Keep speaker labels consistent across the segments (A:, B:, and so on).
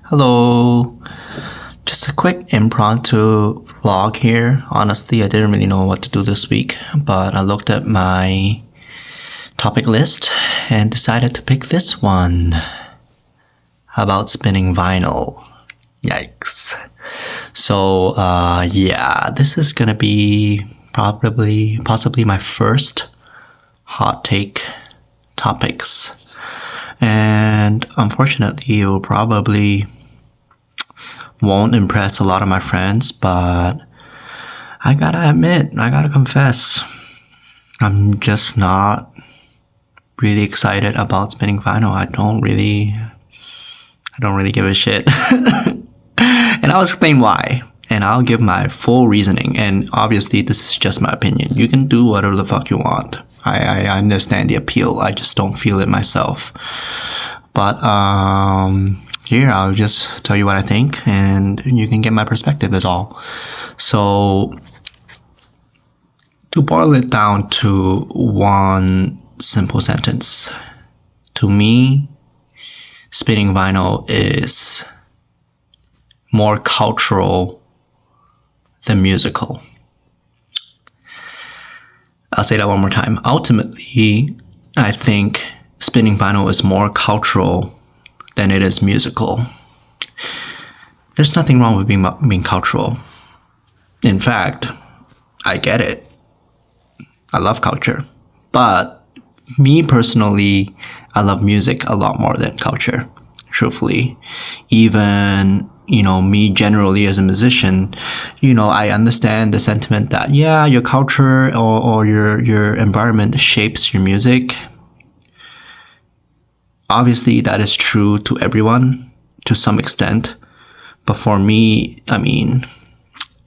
A: Hello. Just a quick impromptu vlog here. Honestly, I didn't really know what to do this week, but I looked at my topic list and decided to pick this one. How about spinning vinyl? Yikes. So, this is gonna be possibly my first hot take topics. And unfortunately, it will probably won't impress a lot of my friends, but I gotta confess, I'm just not really excited about spinning vinyl. I don't really give a shit. And I'll explain why. And I'll give my full reasoning. And obviously, this is just my opinion. You can do whatever the fuck you want. I understand the appeal. I just don't feel it myself. But here, I'll just tell you what I think, and you can get my perspective is all. So, to boil it down to one simple sentence, to me, spinning vinyl is more cultural than musical. I'll say that one more time. Ultimately, I think spinning vinyl is more cultural than it is musical. There's nothing wrong with being cultural. In fact, I get it. I love culture. But me personally, I love music a lot more than culture, truthfully. Even me generally as a musician, I understand the sentiment that, your culture or your environment shapes your music. Obviously, that is true to everyone to some extent. But for me,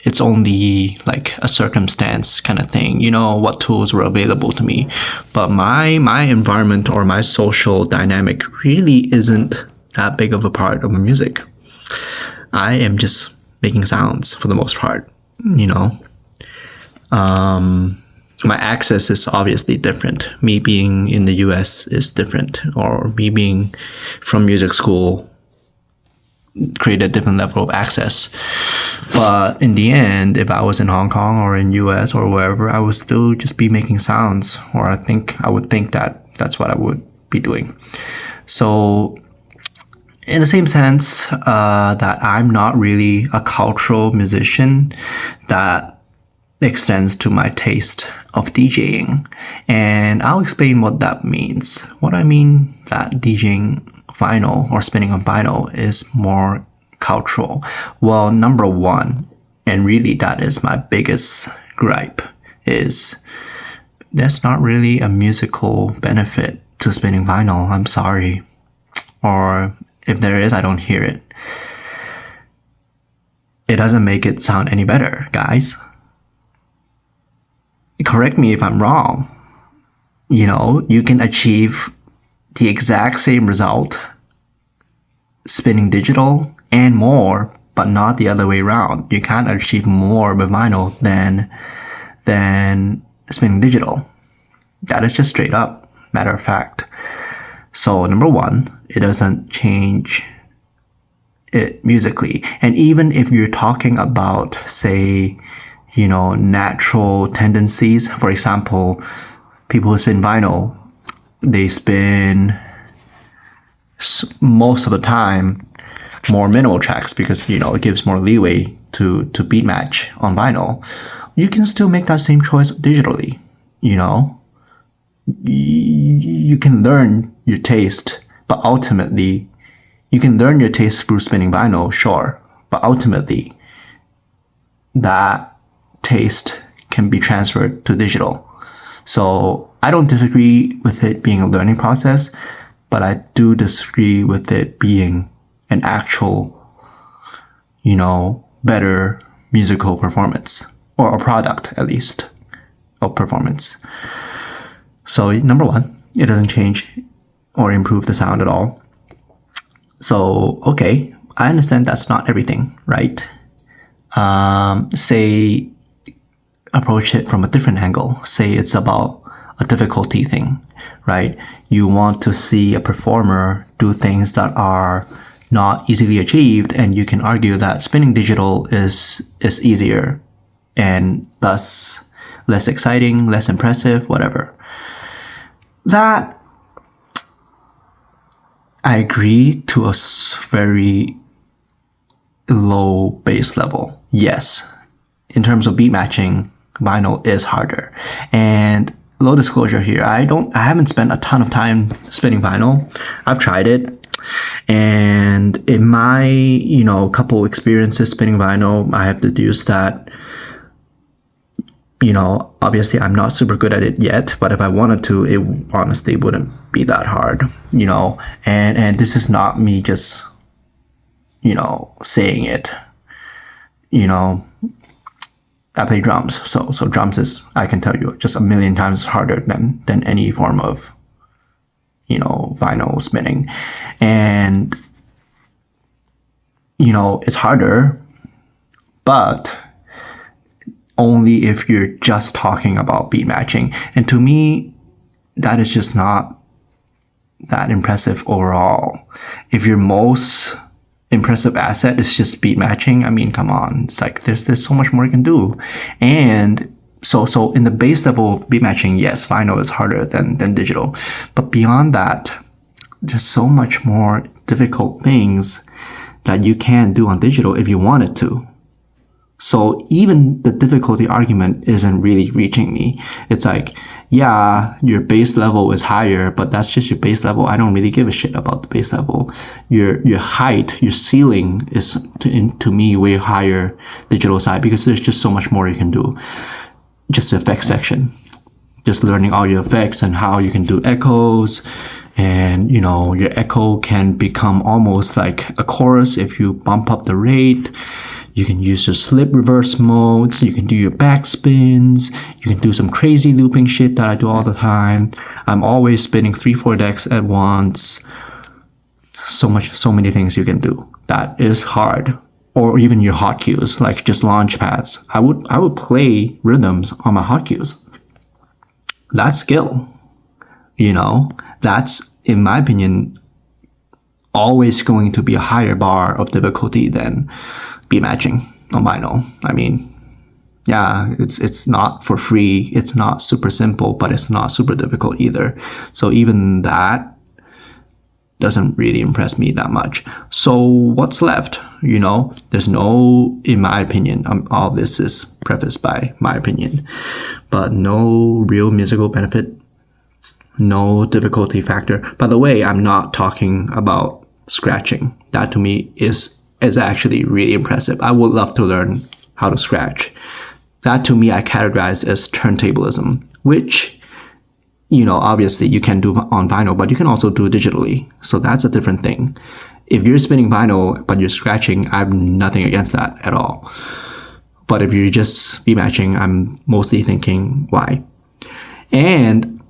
A: it's only like a circumstance kind of thing, what tools were available to me. But my environment or my social dynamic really isn't that big of a part of my music. I am just making sounds for the most part, my access is obviously different. Me being in the US is different, or me being from music school create a different level of access. But in the end, if I was in Hong Kong or in US or wherever, I would still just be making sounds, or I would think that that's what I would be doing. So in the same sense that I'm not really a cultural musician, that extends to my taste of DJing. And I'll explain what that means. What I mean that DJing vinyl or spinning on vinyl is more cultural. Well, number one, and really that is my biggest gripe, is there's not really a musical benefit to spinning vinyl. I'm sorry. Or if there is, I don't hear it. It doesn't make it sound any better, guys. Correct me if I'm wrong. You can achieve the exact same result spinning digital and more, but not the other way around. You can't achieve more with vinyl than spinning digital. That is just straight up matter of fact. So number one, it doesn't change it musically. And even if you're talking about, say, natural tendencies, for example, people who spin vinyl, they spin most of the time more minimal tracks because, it gives more leeway to beat match on vinyl. You can still make that same choice digitally, You can learn your taste, but ultimately, you can learn your taste through spinning vinyl, sure, but ultimately, that taste can be transferred to digital. So I don't disagree with it being a learning process, but I do disagree with it being an actual, better musical performance, or a product at least of performance. So number one, it doesn't change or improve the sound at all. So, okay, I understand that's not everything, right? Say, approach it from a different angle. Say it's about a difficulty thing, right? You want to see a performer do things that are not easily achieved, and you can argue that spinning digital is easier and thus less exciting, less impressive, whatever. That I agree to a very low base level. Yes, in terms of beat matching, vinyl is harder. And low disclosure here, I haven't spent a ton of time spinning vinyl. I've tried it, and in my couple experiences spinning vinyl, I have deduced that obviously I'm not super good at it yet, but if I wanted to, it honestly wouldn't be that hard, and this is not me just saying it. I play drums, so drums is, I can tell you, just a million times harder than any form of vinyl spinning. And it's harder, but only if you're just talking about beat matching. And to me, that is just not that impressive overall. If your most impressive asset is just beat matching, I mean, come on. It's like there's so much more you can do. And so in the base level of beat matching, yes, vinyl is harder than digital. But beyond that, there's so much more difficult things that you can do on digital if you wanted to. So even the difficulty argument isn't really reaching me. It's like, yeah, your base level is higher, but that's just your base level. I don't really give a shit about the base level. Your height, your ceiling is to me way higher digital side, because there's just so much more you can do. Just the effects section, just learning all your effects and how you can do echoes. And your echo can become almost like a chorus if you bump up the rate. You can use your slip reverse modes. You can do your backspins. You can do some crazy looping shit that I do all the time. I'm always spinning 3-4 decks at once. So many things you can do. That is hard. Or even your hot cues, like just launch pads. I would play rhythms on my hot cues. That's skill. That's, in my opinion, always going to be a higher bar of difficulty than beat matching on vinyl. I mean, yeah, it's not for free. It's not super simple, but it's not super difficult either. So even that doesn't really impress me that much. So what's left? There's no, in my opinion, all this is prefaced by my opinion, but no real musical benefit, no difficulty factor. By the way, I'm not talking about scratching. That to me is actually really impressive. I would love to learn how to scratch. That to me I categorize as turntablism, which obviously you can do on vinyl, but you can also do digitally. So that's a different thing. If you're spinning vinyl but you're scratching, I have nothing against that at all. But if you're just beat matching, I'm mostly thinking why. And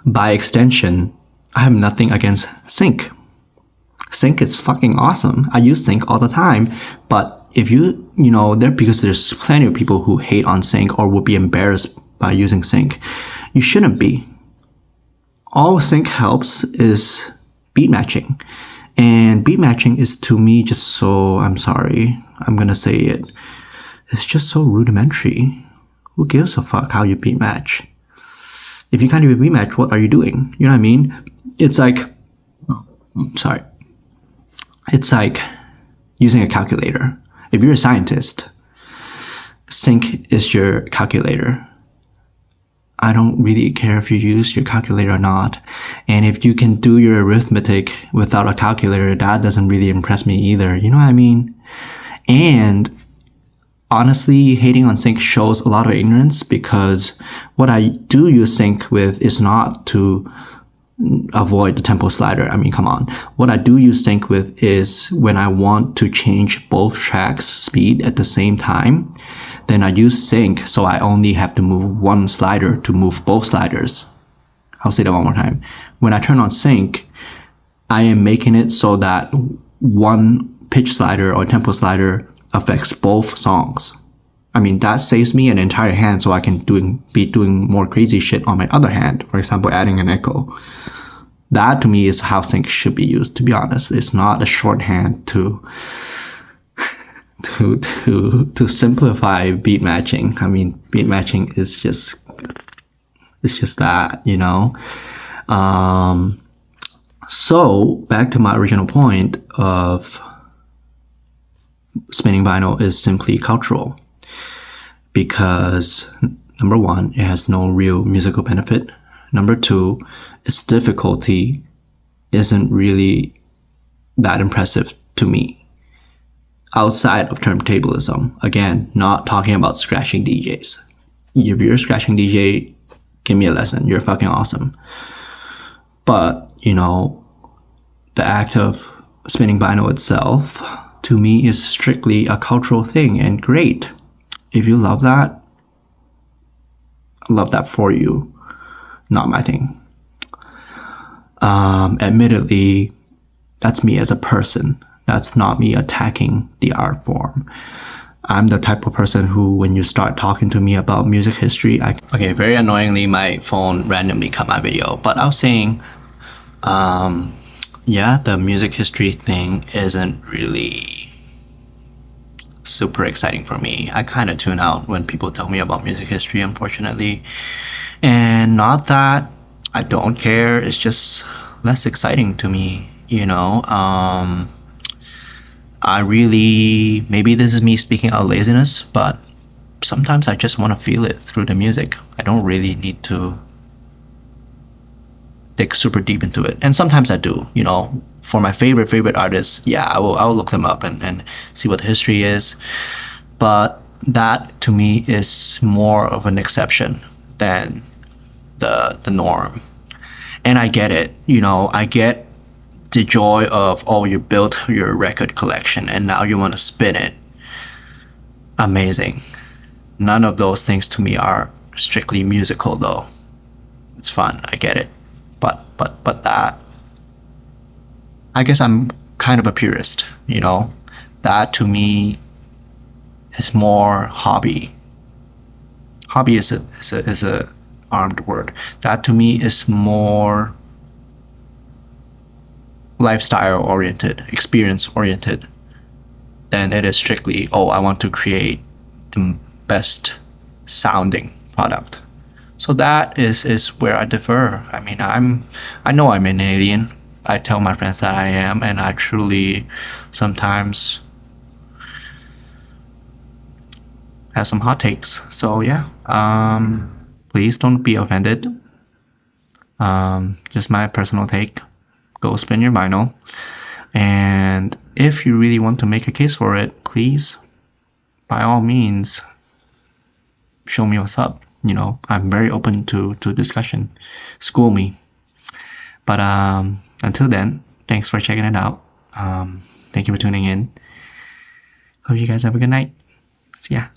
A: by extension, I have nothing against sync. Sync is fucking awesome. I use sync all the time. But if because there's plenty of people who hate on sync or would be embarrassed by using sync. You shouldn't be. All sync helps is beat matching. And beat matching is, to me, just so, I'm sorry, I'm gonna say it, it's just so rudimentary. Who gives a fuck how you beat match? If you can't even beat match, what are you doing? You know what I mean? It's like, it's like using a calculator. If you're a scientist, sync is your calculator. I don't really care if you use your calculator or not. And if you can do your arithmetic without a calculator, that doesn't really impress me either. You know what I mean? And honestly, hating on sync shows a lot of ignorance, because what I do use sync with is not to avoid the tempo slider. I mean, come on. What I do use sync with is when I want to change both tracks' speed at the same time, then I use sync, so I only have to move one slider to move both sliders. I'll say that one more time. When I turn on sync, I am making it so that one pitch slider or tempo slider affects both songs. I mean, that saves me an entire hand, so I can be doing more crazy shit on my other hand. For example, adding an echo. That to me is how things should be used, to be honest. It's not a shorthand to simplify beat matching. I mean, beat matching is just that, you know. So back to my original point of spinning vinyl is simply cultural, because number one, it has no real musical benefit. Number two, its difficulty isn't really that impressive to me. Outside of turntablism, again, not talking about scratching DJs. If you're a scratching DJ, give me a lesson. You're fucking awesome. But, you know, the act of spinning vinyl itself, to me, is strictly a cultural thing, and great. If you love that, I love that for you. Not my thing. Admittedly, that's me as a person. That's not me attacking the art form. I'm the type of person who, when you start talking to me about music history, okay, very annoyingly, my phone randomly cut my video. But I was saying, yeah, the music history thing isn't really super exciting for me. I kind of tune out when people tell me about music history, unfortunately. And not that I don't care, it's just less exciting to me, you know. I really, maybe this is me speaking out of laziness, but sometimes I just want to feel it through the music. I don't really need to dig super deep into it. And sometimes I do, you know. For my favorite artists, yeah, I will look them up and see what the history is. But that to me is more of an exception than the norm. And I get it, you know, I get the joy of, oh, you built your record collection and now you want to spin it. Amazing. None of those things to me are strictly musical though. It's fun, I get it. But that, I guess I'm kind of a purist, you know. That to me is more hobby. Hobby is a armed word. That to me is more lifestyle oriented, experience oriented, than it is strictly, oh, I want to create the best sounding product. So that is where I differ. I mean, I know I'm an alien. I tell my friends that I am, and I truly sometimes have some hot takes. So yeah, please don't be offended. Just my personal take. Go spin your vinyl. And if you really want to make a case for it, please, by all means, show me what's up. You know, I'm very open to discussion. School me. But until then, thanks for checking it out. Thank you for tuning in. Hope you guys have a good night. See ya.